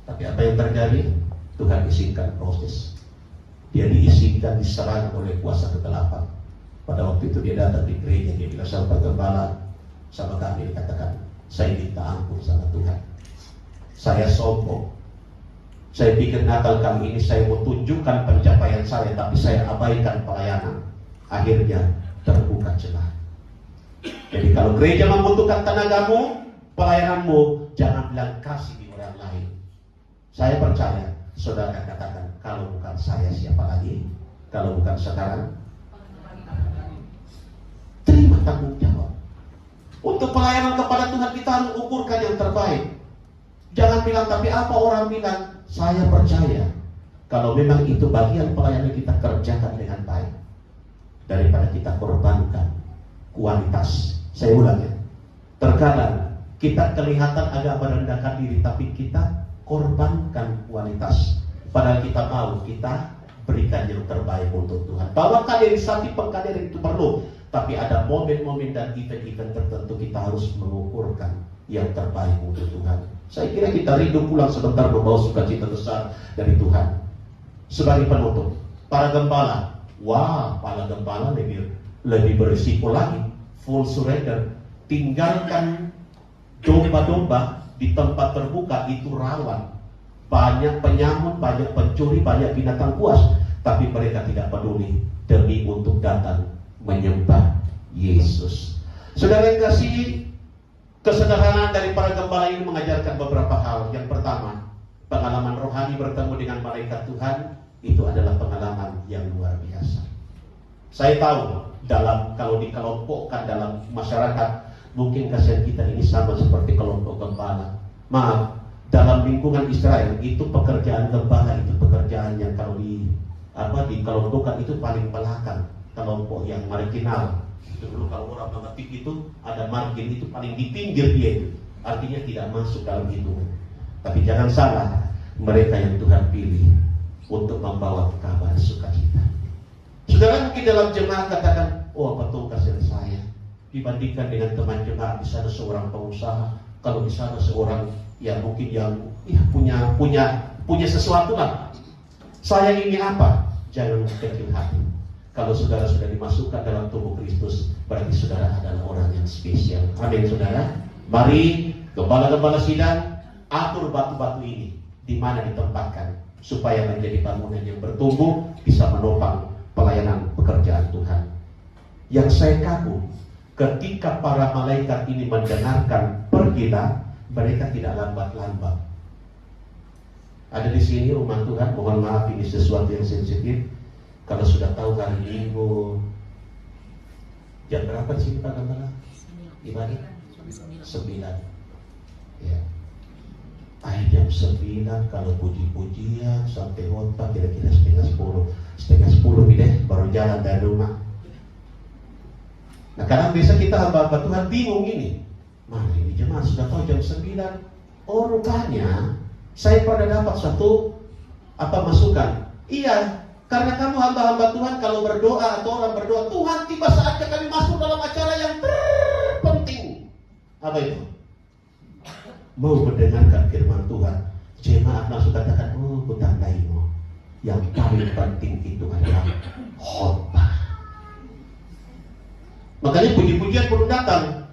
Tapi apa yang terjadi? Tuhan izinkan proses. Dia diizinkan diserang oleh kuasa kegelapan. Pada waktu itu dia datang di gereja, dia bilang sama Pak Gembala, sama kami, dia katakan, saya minta ampun sama Tuhan. Saya sombong. Saya pikir Natal kali ini saya mau tunjukkan pencapaian saya, tapi saya abaikan pelayanan. Akhirnya terbuka celah. Jadi kalau gereja membutuhkan tenagamu, pelayananmu, jangan bilang kasih di orang lain. Saya percaya, saudara katakan, kalau bukan saya siapa lagi? Kalau bukan sekarang, terima tanggung jawab. Untuk pelayanan kepada Tuhan kita harus ukurkan yang terbaik. Jangan bilang, tapi apa orang bilang? Saya percaya, kalau memang itu bagian pelayanan kita kerjakan dengan baik, daripada kita korbankan kualitas. Saya ulang ya, terkadang kita kelihatan agak merendahkan diri, tapi kita korbankan kualitas. Padahal kita tahu kita berikan yang terbaik untuk Tuhan. Bahwa kaderisasi pengkaderan itu perlu, tapi ada momen-momen dan event-event tertentu kita harus mengukurkan yang terbaik untuk Tuhan. Saya kira kita rindu pulang sebentar membawa sukacita besar dari Tuhan. Sebagai penutup, para gembala, wah, para gembala lebih berisiko lagi. Full surrender, tinggalkan domba-domba di tempat terbuka, itu rawan. Banyak penyamut, banyak pencuri, banyak binatang buas, tapi mereka tidak peduli demi untuk datang menyembah Yesus. Saudara yang kasih, kesederhanaan dari para gembala ini mengajarkan beberapa hal. Yang pertama, pengalaman rohani bertemu dengan malaikat Tuhan itu adalah pengalaman yang luar biasa. Saya tahu kalau dikelompokkan dalam masyarakat, mungkin kasihan kita ini sama seperti kelompok gembala. Maaf, dalam lingkungan Israel itu pekerjaan gembala itu pekerjaan yang kalau dikelompokkan itu paling belakang, kelompok yang marginal. Dulu kalau orang mengetik itu ada margin, itu paling di pinggir dia itu, artinya tidak masuk dalam hitungan. Tapi jangan salah, mereka yang Tuhan pilih untuk membawa kabar sukacita. Saudara mungkin dalam jemaah katakan, oh betul kasihan saya dibandingkan dengan teman jemaah, di sana seorang pengusaha, kalau di sana seorang yang mungkin yang punya sesuatu lah. Saya ini apa? Jangan kecil hati. Kalau saudara sudah dimasukkan dalam tubuh Kristus, berarti saudara adalah orang yang spesial. Amin saudara. Mari gembala-gembala sidang, atur batu-batu ini di mana ditempatkan supaya menjadi bangunan yang bertumbuh, bisa menopang pelayanan pekerjaan Tuhan. Yang saya kagum, ketika para malaikat ini mendengarkan pergilah, mereka tidak lambat-lambat. Ada di sini umat Tuhan, mohon maaf ini sesuatu yang sensitif. Kalau sudah tahu hari Minggu jam berapa di sini Pak Gembala? Ibadah 9. Ya. Jam 9 kalau puji-pujian sampai khotbah kira-kira setengah 10 deh baru jalan dari rumah. Nah kadang biasa kita hamba-hamba Tuhan bingung ini. Mana ini jemaah sudah tahu jam 9. Oh rupanya saya pernah dapat satu masukan. Iya, karena kamu hamba-hamba Tuhan kalau berdoa atau orang berdoa, Tuhan tiba saatnya kami masuk dalam acara yang terpenting. Apa itu? Mau mendengarkan firman Tuhan. Jemaat langsung katakan, oh kutandaimu. Yang paling penting itu adalah khotbah. Makanya puji-pujian perlu datang.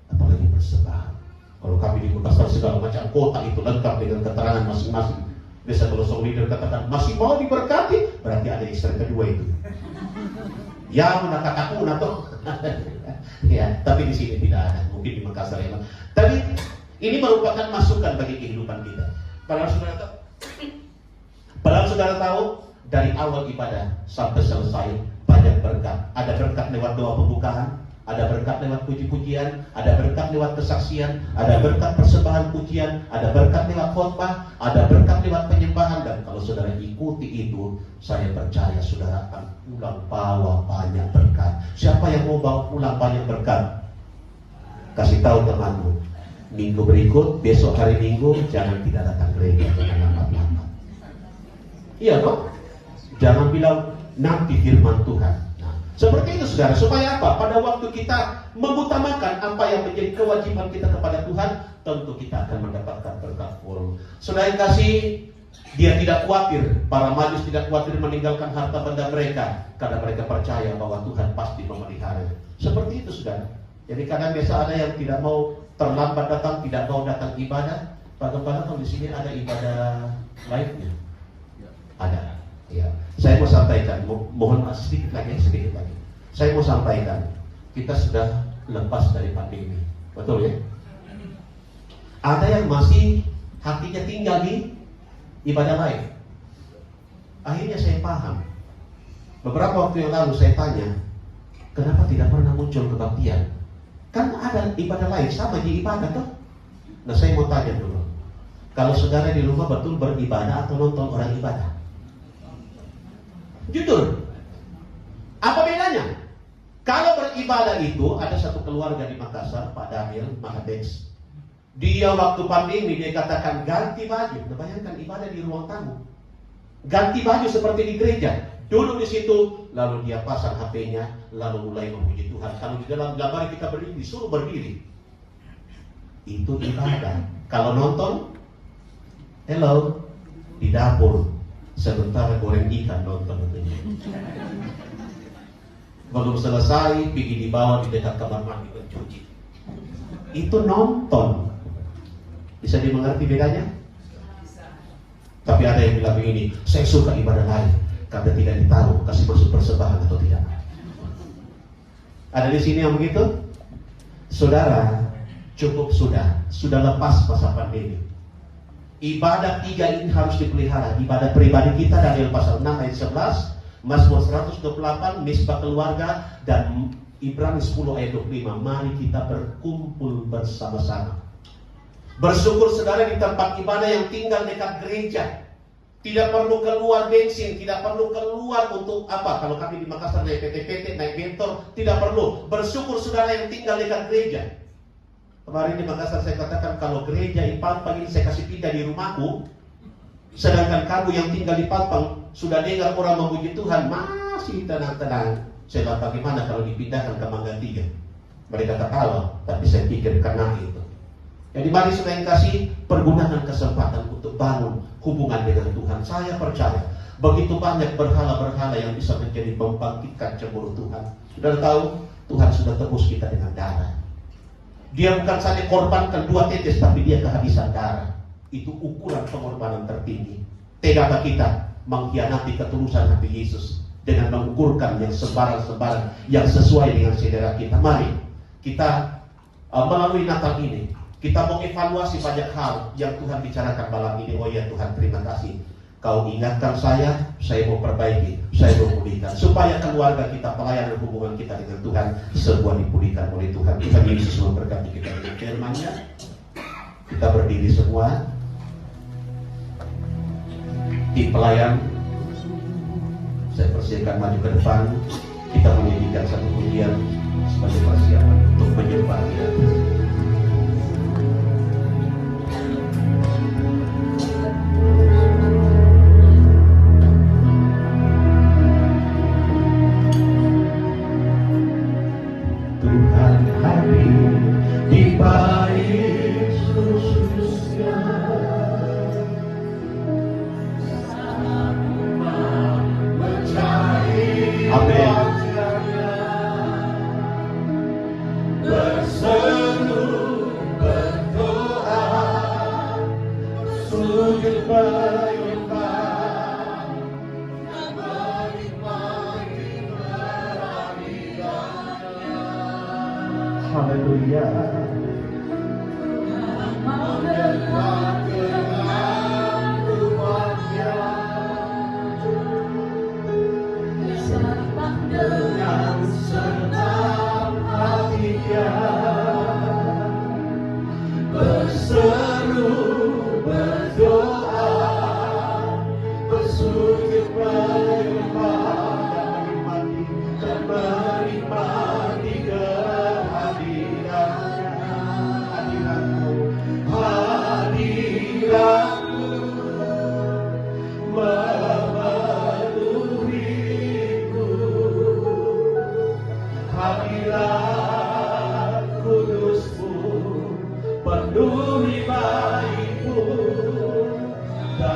Apalagi persembahan. Kalau kami di Makassar segala macam kota itu lengkap dengan keterangan masing-masing. Biasa kalau song leader katakan masih mau diberkati, berarti ada istri kedua itu. Ya menakataku atau ya, tapi di sini tidak ada. Mungkin di Makassar ya. Tapi ini merupakan masukan bagi kehidupan kita. Padahal saudara tahu dari awal ibadah sampai selesai banyak berkat. Ada berkat lewat doa pembukaan, ada berkat lewat puji-pujian, ada berkat lewat kesaksian, ada berkat persembahan pujian, ada berkat lewat khotbah, ada berkat lewat penyembahan. Dan kalau saudara ikuti itu, saya percaya saudara akan pulang bawa banyak berkat. Siapa yang mau bawa pulang banyak berkat? Kasih tahu temanmu, minggu berikut, besok hari Minggu, jangan tidak datang gereja, jangan lambat-lambat. Iya dong? Jangan bilang nanti firman Tuhan. Seperti itu saudara, supaya apa? Pada waktu kita mengutamakan apa yang menjadi kewajiban kita kepada Tuhan, tentu kita akan mendapatkan berkat full. Saudara yang kasih, dia tidak khawatir, para majus tidak khawatir meninggalkan harta benda mereka, karena mereka percaya bahwa Tuhan pasti memelihara. Seperti itu, saudara. Jadi kadang biasa ada yang tidak mau terlambat datang, tidak mau datang ibadah. Bagaimana kalau di sini ada ibadah live-nya? Ada. Ya. Saya mau sampaikan, mohon maaf sedikit lagi. Saya mau sampaikan, kita sudah lepas dari pandemi, betul ya? Ada yang masih hatinya tinggal di ibadah live. Akhirnya saya paham. Beberapa waktu yang lalu saya tanya, kenapa tidak pernah muncul kebaktian? Kan ada ibadah lain, sama di ibadah tuh. Nah saya mau tanya dulu, kalau saudara di rumah betul beribadah atau nonton orang ibadah? Jujur, apa bedanya? Kalau beribadah itu, ada satu keluarga di Makassar, Pak Daniel Mahadex. Dia waktu pandemi dia katakan ganti baju. Nah, bayangkan ibadah di ruang tamu, ganti baju seperti di gereja. Duduk di situ, lalu dia pasang HP-nya, lalu mulai memuji Tuhan. Kalau di dalam gambar kita berdiri, disuruh berdiri. Itu ibadah. Kalau nonton, hello, di dapur, sebentar goreng ikan nonton katanya. Belum selesai, pergi di bawah di dekat kamar mandi mencuci. Itu nonton. Bisa dimengerti bedanya? Tapi ada yang bilang begini, saya suka ibadah lain karena tidak ditaruh kasih masuk persembahan atau tidak. Ada di sini yang begitu? Saudara, cukup sudah lepas masa pandemi. Ibadah 3 ini harus dipelihara. Ibadah pribadi kita, Daniel pasal 6 ayat 11, Mazmur 128, misbah keluarga, dan Ibrani 10 ayat 25. Mari kita berkumpul bersama-sama. Bersyukur saudara di tempat ibadah yang tinggal dekat gereja. Tidak perlu keluar bensin, tidak perlu keluar untuk apa? Kalau kami di Makassar naik PT-PT, naik bentor, tidak perlu. Bersyukur saudara yang tinggal dekat gereja. Kemarin di Makassar saya katakan, kalau gereja di Pampang ini saya kasih pindah di rumahku, sedangkan kamu yang tinggal di Pampang sudah dengar orang memuji Tuhan, masih tenang-tenang. Saya bilang, bagaimana kalau dipindahkan ke Mangga 3? Mereka ketawa, tapi saya pikir karena itu. Jadi mari saudara yang kasih, pergunakan kesempatan untuk bangun hubungan dengan Tuhan. Saya percaya begitu banyak berhala-berhala yang bisa menjadi membangkitkan cemburu Tuhan. Sudah tahu, Tuhan sudah tebus kita dengan darah. Dia bukan saja korbankan 2 tetes, tapi dia kehabisan darah. Itu ukuran pengorbanan tertinggi. Tegakah kita mengkhianati ketulusan hati Yesus dengan mengukurkan yang sembarang-sembarang yang sesuai dengan selera kita? Mari kita melalui Natal ini kita mau evaluasi banyak hal yang Tuhan bicarakan malam ini. Oh ya Tuhan, terima kasih. Kau ingatkan saya mau perbaiki, saya mau pulihkan. Supaya keluarga kita, pelayanan hubungan kita dengan Tuhan, semua dipulihkan oleh Tuhan. Tuhan Yesus memberkati kita dengan firman-Nya. Kita berdiri semua. Di pelayan, saya persilakan maju ke depan. Kita menyanyikan satu pujian sebagai persiapan untuk menyembah Dia.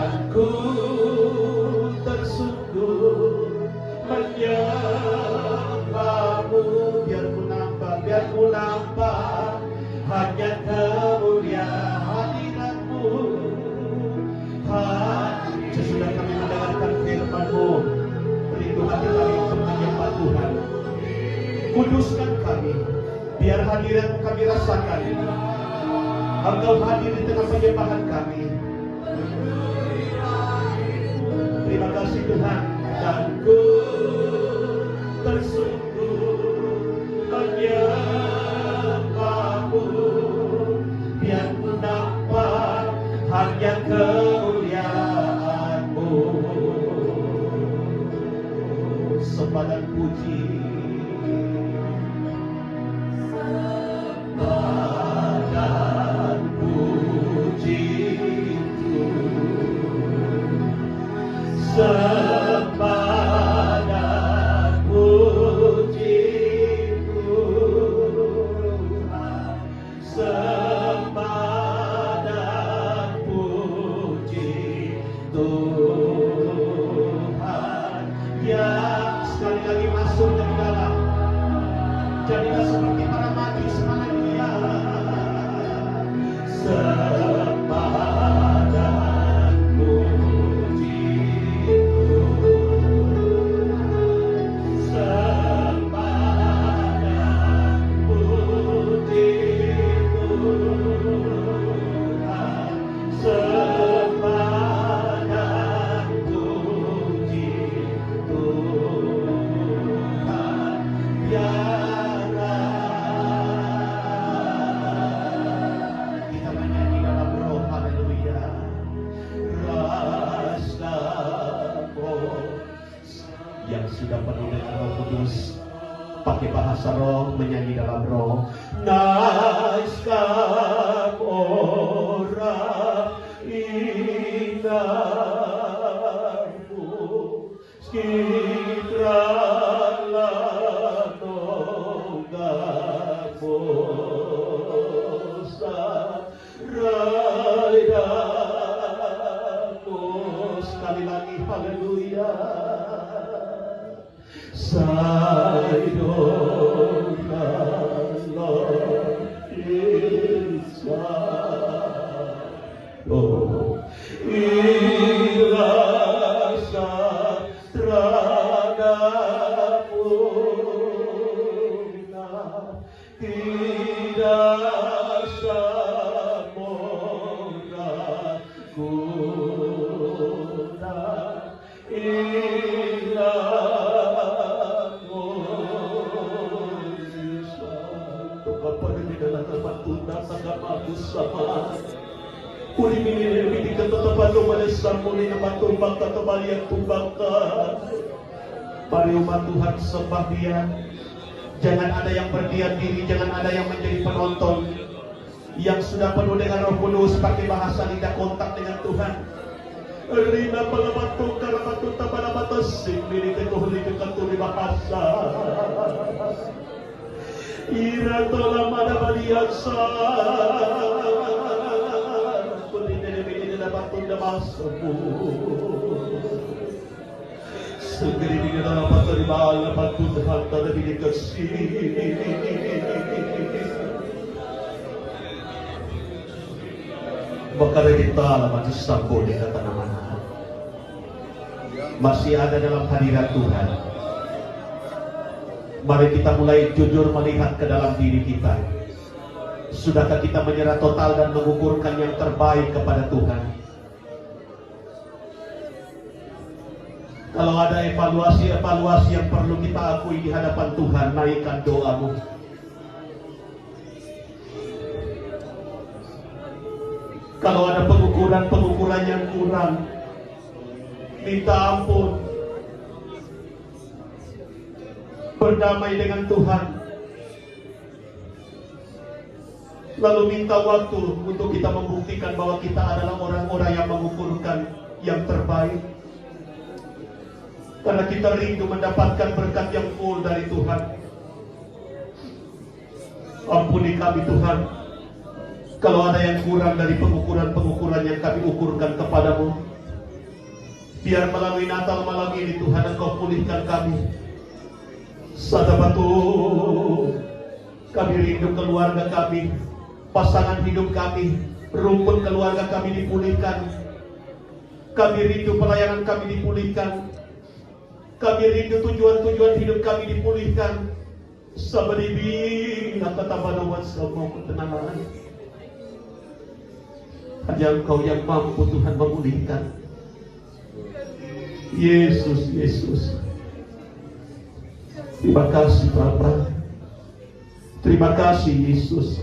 Dan ku tersungkur menyembahmu. Biar ku nampak hanya kemuliaan hadiratmu. Sesudah kami mendengarkan firman-Mu, berikan hati kami untuk menyembah Tuhan. Kuduskan kami, biar hadirat kami rasakan. Engkau hadir di tengah penyembahan kami. Terima kasih Tuhan. Dan ku tersungkur menyembahmu, biar ku nampak hanya kemuliaan-Mu. Sembah dan puji, sembah dan puji-Mu, sembah dan puji-Mu, sembah dan puji Tuhan. Ya, sekali lagi masuk ke dalam. Jadilah seperti para majus haleluya. Sembah dan puji Tuhan, sembah dan puji Tuhan, sembah dan puji Tuhan. Biarlah kita menyanyi dalam roh, haleluya. Rastamu yang sudah penuh dengan Roh Kudus, pakai bahasa roh, menyanyi dalam roh. Naskah orang indahmu, skitralah nonggamu, saraydamu. Sekali lagi, haleluya. Mari umat Tuhan sembah Dia. Jangan ada yang berdiam diri, jangan ada yang menjadi penonton. Yang sudah penuh dengan Roh Kudus, pakai bahasa lidah, kontak dengan Tuhan. Rina palabatu karabatu tabalabatu singmini ketuhli kekatuli bahasa. Ira tola mana baliasa. Ini dapat tunda masamu. Segeri di dalam batu di bawah batu terhanta dari dikasih. Bakal kita lama disambut di kata mana. Masih ada dalam hadirat Tuhan. Mari kita mulai jujur melihat ke dalam diri kita. Sudahkah kita menyerah total dan mengukurkan yang terbaik kepada Tuhan? Kalau ada evaluasi yang perlu kita akui di hadapan Tuhan, naikkan doamu. Kalau ada pengukuran yang kurang, minta ampun. Berdamai dengan Tuhan. Lalu minta waktu untuk kita membuktikan bahwa kita adalah orang-orang yang mengukurkan yang terbaik. Karena kita rindu mendapatkan berkat yang full dari Tuhan. Ampuni kami Tuhan, kalau ada yang kurang dari pengukuran yang kami ukurkan kepadamu. Biar melalui Natal malam ini Tuhan Engkau pulihkan kami. Sadabatu, kami rindu keluarga kami, pasangan hidup kami, rumpun keluarga kami dipulihkan. Kami rindu pelayanan kami dipulihkan. Kami rindu tujuan-tujuan hidup kami dipulihkan. Sabaribi, kata tabanawan semua ketenangan. Hanya Engkau yang mampu Tuhan memulihkan. Yesus, Yesus. Terima kasih Bapa. Terima kasih Yesus.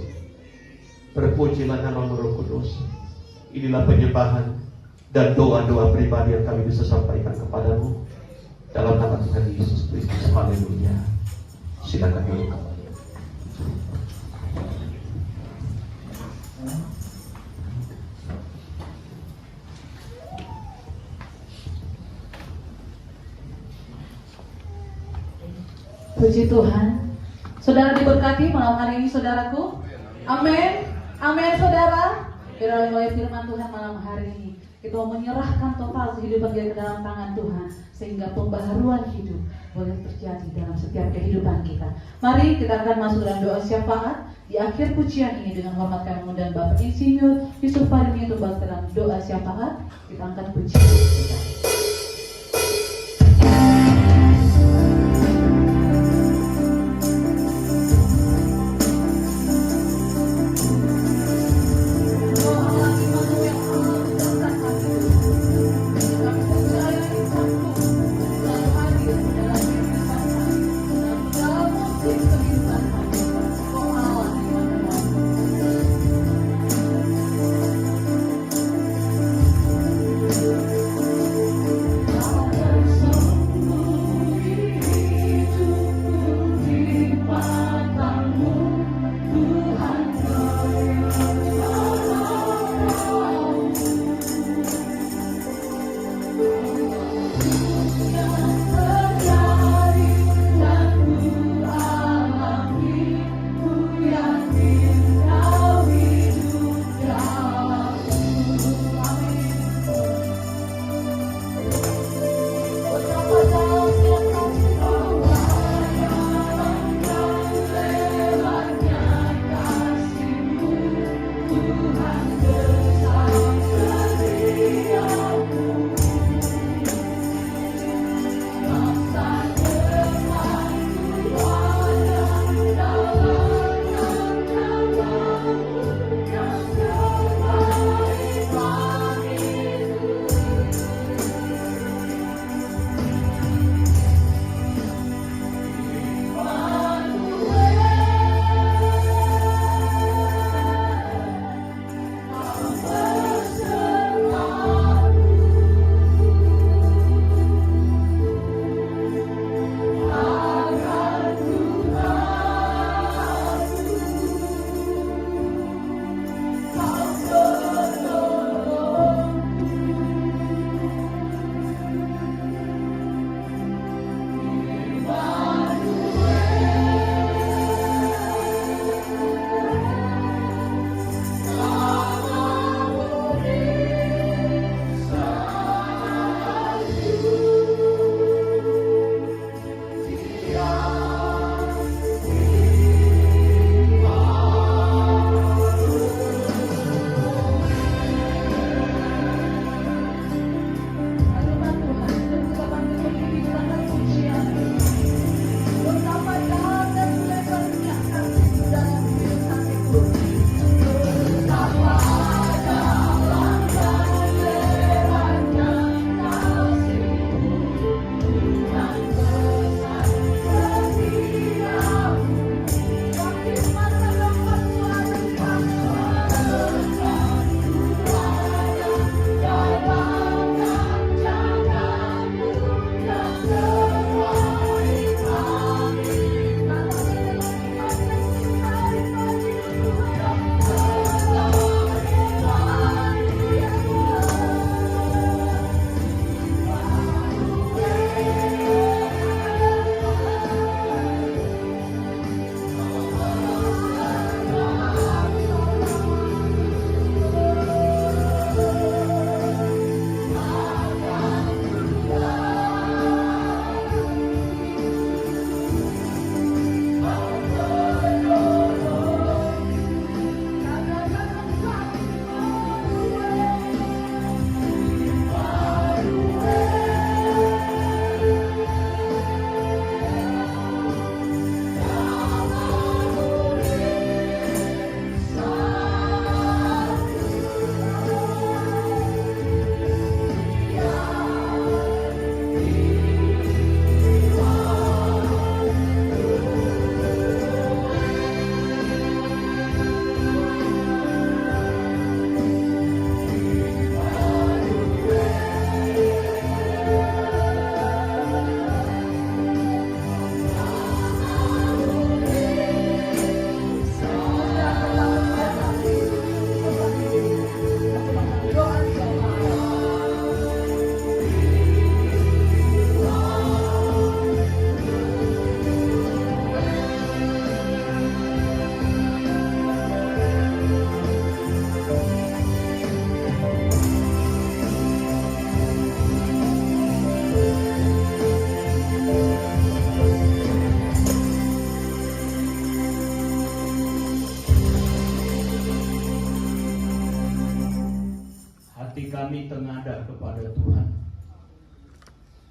Terpujilah nama Roh Kudus. Inilah penyembahan dan doa-doa pribadi yang kami bisa sampaikan kepadamu dalam nama Tuhan Yesus Kristus. Haleluya. Silakan duduk kembali. Puji Tuhan. Saudara diberkati malam hari ini saudaraku. Amin. Amin saudara. Kita mulai firman Tuhan malam hari ini. Kita mau menyerahkan total kehidupan kita ke dalam tangan Tuhan. Sehingga pembaharuan hidup boleh terjadi dalam setiap kehidupan kita. Mari kita akan masuk dalam doa syafaat. Di akhir pujian ini dengan hormat kami mengundang Bapak Insinyur Yusuf Parimi untuk bahas dalam doa syafaat. Kita angkat pujian kita.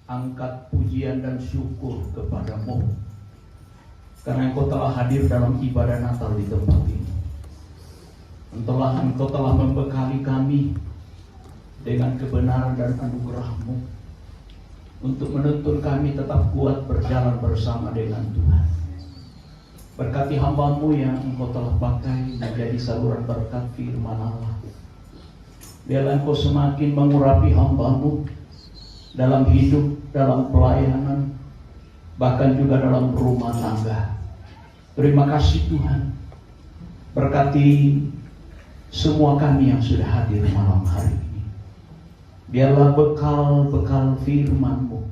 angkat pujian dan syukur kepadamu, karena Engkau telah hadir dalam ibadah Natal di tempat ini. Engkau telah membekali kami dengan kebenaran dan anugerah-Mu untuk menuntun kami tetap kuat berjalan bersama dengan Tuhan. Berkati hamba-Mu yang Engkau telah pakai menjadi saluran berkat firman Allah. Biarlah Engkau semakin mengurapi hamba-Mu dalam hidup, dalam pelayanan, bahkan juga dalam rumah tangga. Terima kasih Tuhan. Berkati semua kami yang sudah hadir malam hari ini. Biarlah bekal-bekal firman-Mu,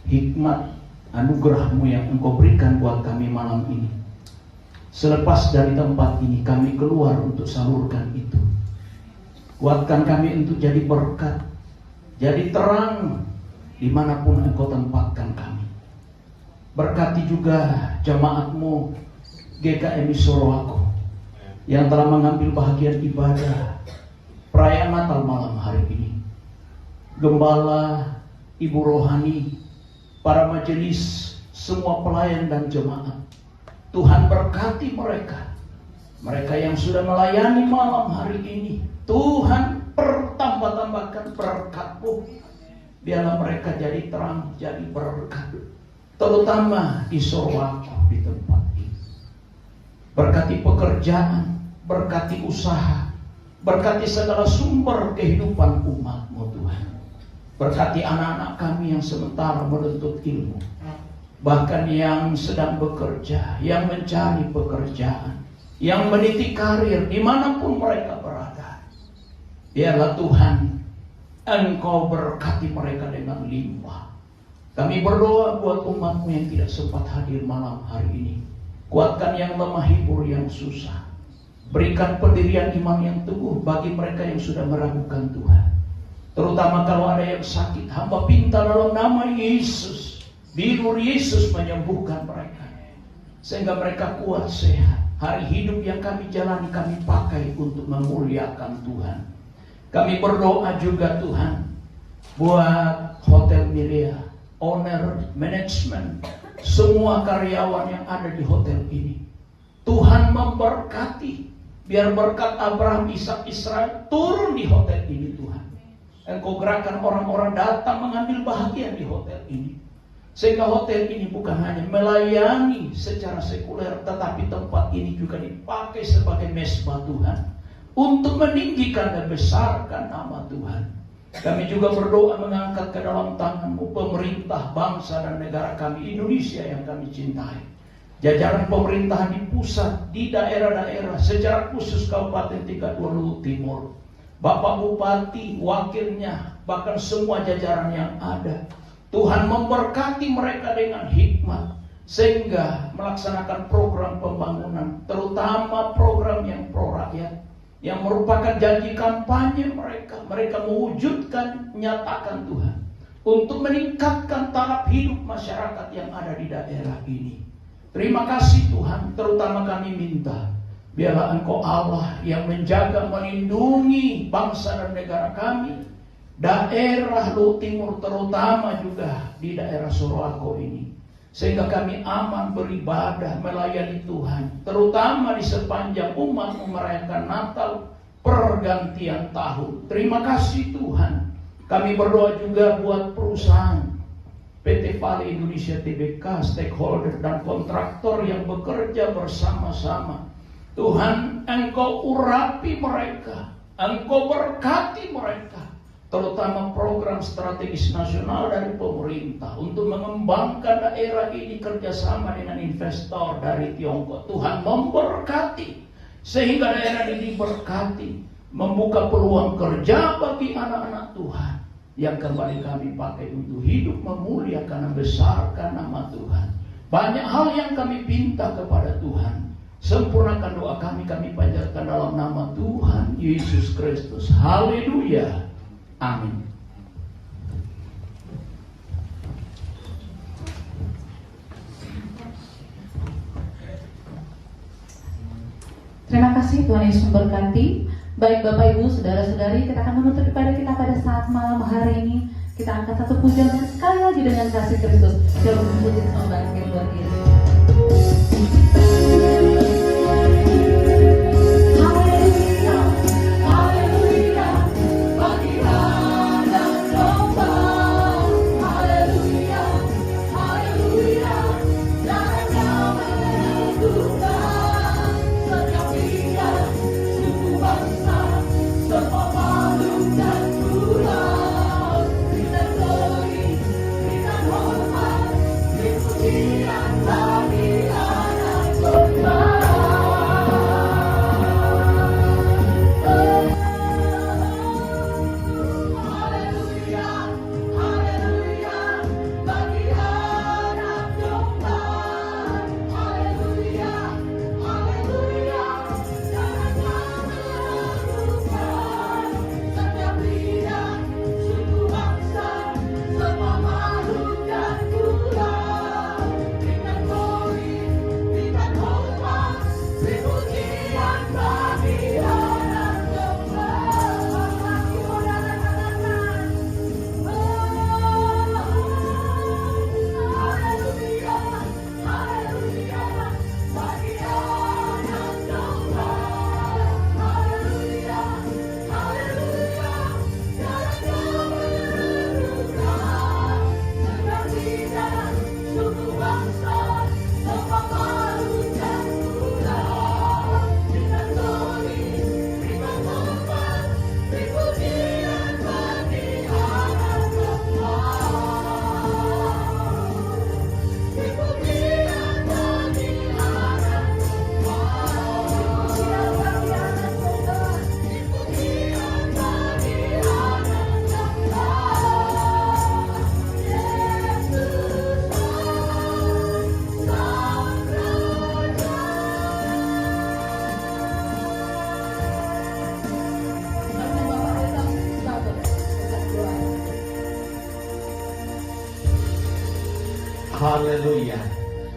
hikmat, anugerah-Mu yang Engkau berikan buat kami malam ini. Selepas dari tempat ini kami keluar untuk salurkan itu. Kuatkan kami untuk jadi berkat, jadi terang dimanapun Engkau tempatkan kami. Berkati juga jemaat-Mu GKMI Sorowako yang telah mengambil bahagian ibadah perayaan Natal malam hari ini. Gembala, Ibu Rohani, para majelis, semua pelayan dan jemaat, Tuhan berkati mereka. Mereka yang sudah melayani malam hari ini, Tuhan pertambah-tambahkan berkat-Mu. Biarlah mereka jadi terang, jadi berkat, terutama di Sorowako, di tempat ini. Berkati pekerjaan, berkati usaha, berkati segala sumber kehidupan umat-Mu Tuhan. Berkati anak-anak kami yang sementara menuntut ilmu, bahkan yang sedang bekerja, yang mencari pekerjaan, yang meniti karir dimanapun mereka berada. Biarlah Tuhan Engkau berkati mereka dengan limpah. Kami berdoa buat umat-Mu yang tidak sempat hadir malam hari ini. Kuatkan yang lemah, hibur yang susah. Berikan pendirian iman yang teguh bagi mereka yang sudah meragukan Tuhan. Terutama kalau ada yang sakit, hamba pinta dalam nama Yesus, bilur Yesus menyembuhkan mereka, sehingga mereka kuat sehat. Hari hidup yang kami jalani kami pakai untuk memuliakan Tuhan. Kami berdoa juga Tuhan buat Hotel Milia, owner, manajemen, semua karyawan yang ada di hotel ini. Tuhan memberkati, biar berkat Abraham, Ishak, Israel turun di hotel ini Tuhan. Engkau gerakan orang-orang datang mengambil bahagian di hotel ini, sehingga hotel ini bukan hanya melayani secara sekuler, tetapi tempat ini juga dipakai sebagai mesbah Tuhan untuk meninggikan dan besarkan nama Tuhan. Kami juga berdoa mengangkat ke dalam tangan-Mu pemerintah bangsa dan negara kami Indonesia yang kami cintai. Jajaran pemerintahan di pusat, di daerah-daerah, secara khusus Kabupaten 32 Luwu Timur, Bapak Bupati, wakilnya, bahkan semua jajaran yang ada. Tuhan memberkati mereka dengan hikmat, sehingga melaksanakan program pembangunan, terutama program yang pro rakyat, yang merupakan janji kampanye mereka. Mereka mewujudkan, nyatakan Tuhan, untuk meningkatkan taraf hidup masyarakat yang ada di daerah ini. Terima kasih Tuhan, terutama kami minta, biarlah Engkau Allah yang menjaga, melindungi bangsa dan negara kami, daerah Luwu Timur, terutama juga di daerah Sorowako ini, sehingga kami aman beribadah, melayani Tuhan, terutama di sepanjang umat merayakan Natal, pergantian tahun. Terima kasih Tuhan. Kami berdoa juga buat perusahaan PT Vale Indonesia Tbk, stakeholder dan kontraktor yang bekerja bersama-sama. Tuhan, Engkau urapi mereka, Engkau berkati mereka, terutama program strategis nasional dari pemerintah untuk mengembangkan daerah ini kerjasama dengan investor dari Tiongkok. Tuhan memberkati, sehingga daerah ini diberkati, membuka peluang kerja bagi anak-anak Tuhan yang kembali kami pakai untuk hidup memuliakan dan besarkan nama Tuhan. Banyak hal yang kami pinta kepada Tuhan. Sempurnakan doa kami panjatkan dalam nama Tuhan Yesus Kristus. Haleluya. Amin. Terima kasih, Tuhan Yesus memberkati. Baik Bapak Ibu, Saudara-saudari, kita akan menutup ibadah kita pada saat malam hari ini. Kita angkat satu pujian dan sekali lagi dengan kasih Kristus. Jangan memuji Tuhan yang luar biasa. Haleluya.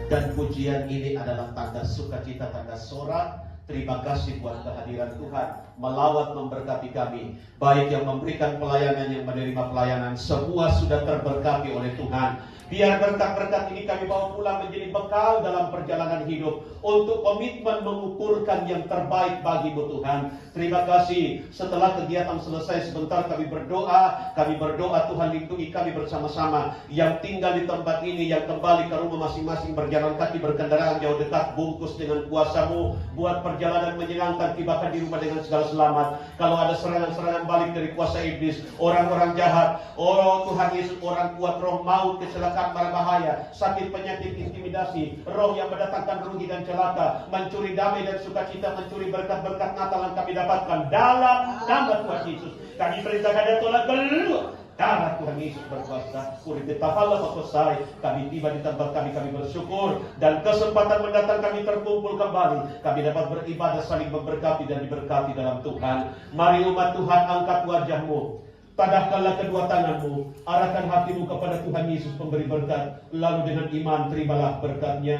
Dan pujian ini adalah tanda sukacita, tanda sorak. Terima kasih buat kehadiran Tuhan melawat memberkati kami. Baik yang memberikan pelayanan, yang menerima pelayanan, semua sudah terberkati oleh Tuhan. Biar berkat-berkat ini kami bawa pulang menjadi bekal dalam perjalanan hidup untuk komitmen mengukurkan yang terbaik bagimu Tuhan. Terima kasih. Setelah kegiatan selesai sebentar kami berdoa Tuhan lindungi kami bersama-sama yang tinggal di tempat ini, yang kembali ke rumah masing-masing berjalan kaki, berkendaraan jauh dekat, bungkus dengan kuasa-Mu, buat perjalanan menyenangkan, tibakan di rumah dengan segala selamat. Kalau ada serangan-serangan balik dari kuasa iblis, orang-orang jahat, oh Tuhan Yesus, orang kuat, roh maut, kecelakaan, mara bahaya, sakit, penyakit, intimidasi, roh yang mendatangkan rugi dan celaka, mencuri damai dan sukacita, mencuri berkat-berkat Natal yang kami dapatkan dalam nama Tuhan Yesus. Kami perintahkan dan tolak keluar. Darah Tuhan Yesus berkuasa. Kami tiba di tempat kami bersyukur, dan kesempatan mendatang kami terkumpul kembali. Kami dapat beribadah, saling memberkati dan diberkati dalam Tuhan. Mari umat Tuhan, angkat wajahmu, tadahkanlah kedua tanganmu, arahkan hatimu kepada Tuhan Yesus pemberi berkat, lalu dengan iman terimalah berkatnya.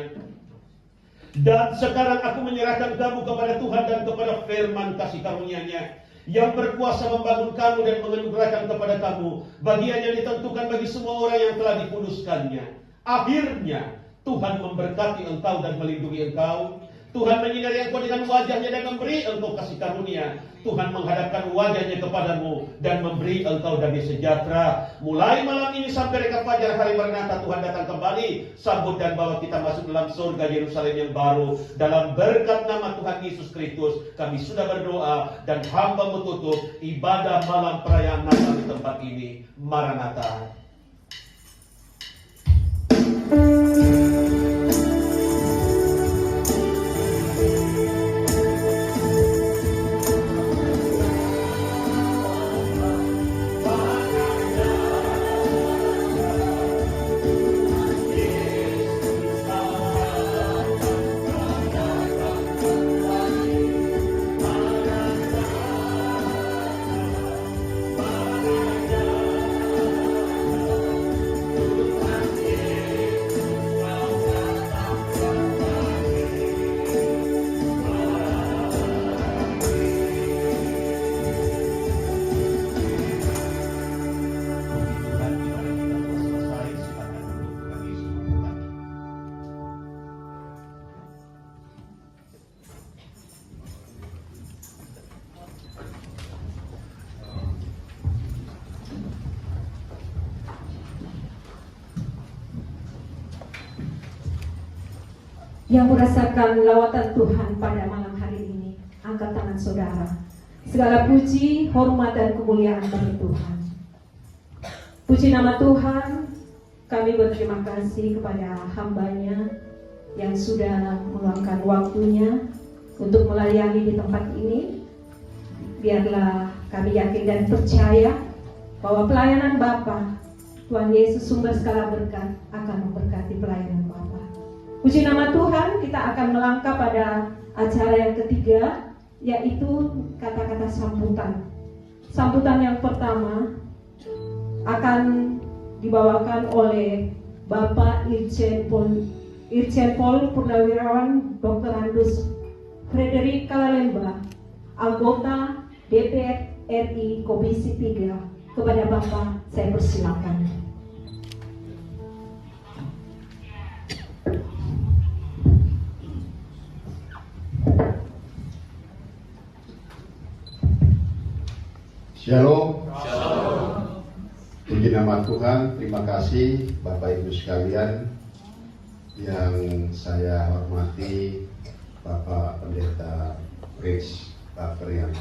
Dan sekarang aku menyerahkan kamu kepada Tuhan dan kepada firman kasih karunia-Nya yang berkuasa membangun kamu dan menganugerahkan kepada kamu bagian yang ditentukan bagi semua orang yang telah dikuduskannya. Akhirnya Tuhan memberkati engkau dan melindungi engkau. Tuhan menyinari engkau dengan wajah-Nya dan memberi engkau kasih karunia. Tuhan menghadapkan wajah-Nya kepadamu dan memberi engkau damai sejahtera. Mulai malam ini sampai reka fajar hari Maranatha, Tuhan datang kembali. Sambut dan bawa kita masuk dalam surga Yerusalem yang baru. Dalam berkat nama Tuhan Yesus Kristus, kami sudah berdoa dan hamba menutup ibadah malam perayaan Natal di tempat ini. Maranatha. yang merasakan lawatan Tuhan pada malam hari ini, angkat tangan saudara. Segala puji, hormat, dan kemuliaan bagi Tuhan. Puji nama Tuhan, kami berterima kasih kepada hamba-Nya yang sudah meluangkan waktunya untuk melayani di tempat ini. Biarlah kami yakin dan percaya bahwa pelayanan Bapa, Tuhan Yesus sumber segala berkat, akan memberkati pelayanan Bapa. Puji nama Tuhan, kita akan melangkah pada acara yang ketiga, yaitu kata-kata sambutan. Sambutan yang pertama akan dibawakan oleh Bapak Irjen Pol Purnawirawan Dr. Andus Frederick Kalalemba, anggota DPR RI Komisi 3. Kepada Bapak, saya persilakan. Shalom. Puji nama Tuhan. Terima kasih Bapak Ibu sekalian yang saya hormati, Bapak Pendeta Prince Baker yang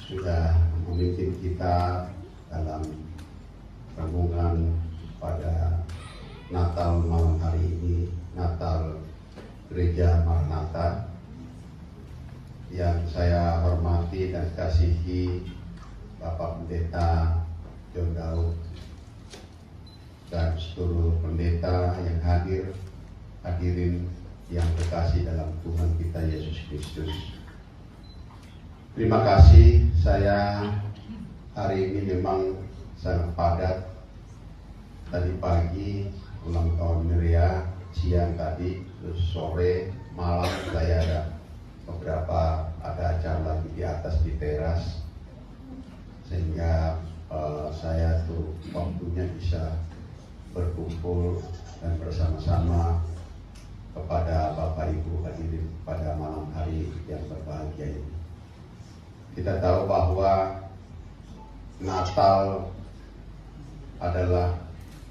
sudah memimpin kita dalam renungan pada Natal malam hari ini, Natal Gereja Maranatha. Yang saya hormati dan kasihi Bapak Pendeta John Daud dan seluruh pendeta yang hadirin yang terkasih dalam Tuhan kita Yesus Kristus. Terima kasih, saya hari ini memang sangat padat. Tadi pagi ulang tahun Miriam, siang tadi, terus sore, malam saya ada acara lagi di atas di teras, sehingga saya tuh waktunya bisa berkumpul dan bersama-sama kepada Bapak Ibu hadirin pada malam hari yang berbahagia ini. Kita tahu bahwa Natal adalah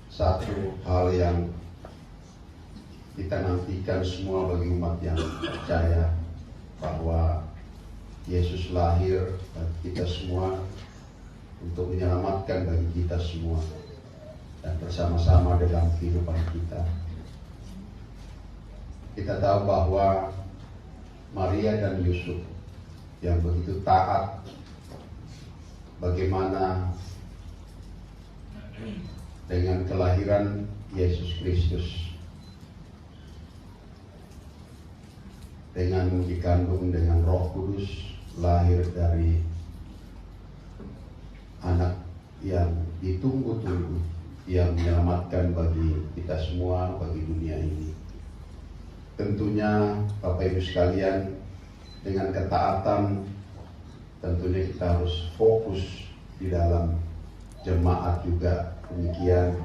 satu hal yang kita nantikan semua bagi umat yang percaya bahwa Yesus lahir bagi kita semua untuk menyelamatkan bagi kita semua dan bersama-sama dalam kehidupan kita. Kita tahu bahwa Maria dan Yusuf yang begitu taat, bagaimana dengan kelahiran Yesus Kristus, dengan dikandung dengan Roh Kudus, lahir dari anak yang ditunggu-tunggu, yang menyelamatkan bagi kita semua, bagi dunia ini. Tentunya Bapak Ibu sekalian, dengan ketaatan tentunya kita harus fokus di dalam jemaat juga demikian.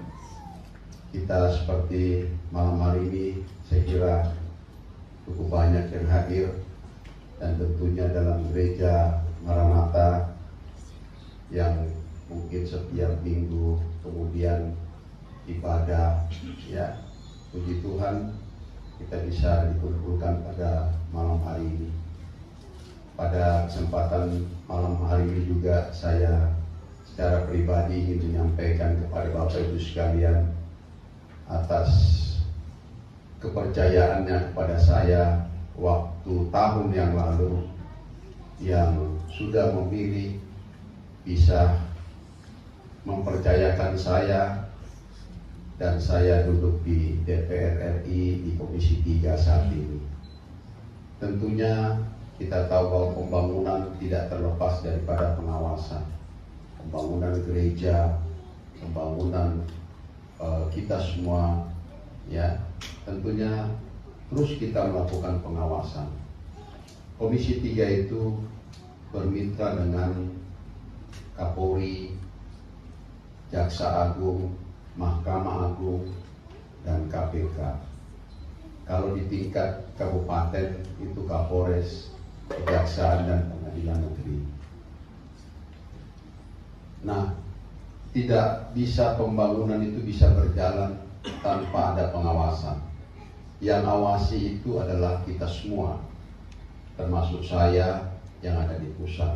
Kita seperti malam hari ini saya kira cukup banyak yang hadir, dan tentunya dalam gereja Maranatha yang mungkin setiap minggu kemudian ibadah, ya puji Tuhan kita bisa dikumpulkan pada malam hari ini. Pada kesempatan malam hari ini juga saya secara pribadi ingin menyampaikan kepada Bapak Ibu sekalian atas kepercayaannya kepada saya waktu tahun yang lalu, yang sudah memilih bisa mempercayakan saya, dan saya duduk di DPR RI di Komisi 3 saat ini. Tentunya kita tahu bahwa pembangunan tidak terlepas daripada pengawasan. Pembangunan gereja, pembangunan kita semua, ya tentunya terus kita melakukan pengawasan. Komisi 3 itu bermitra dengan Kapolri, Jaksa Agung, Mahkamah Agung, dan KPK. Kalau di tingkat kabupaten itu Kapolres, Kejaksaan, dan Pengadilan Negeri. Nah, tidak bisa pembangunan itu bisa berjalan tanpa ada pengawasan. Yang awasi itu adalah kita semua, termasuk saya yang ada di pusat.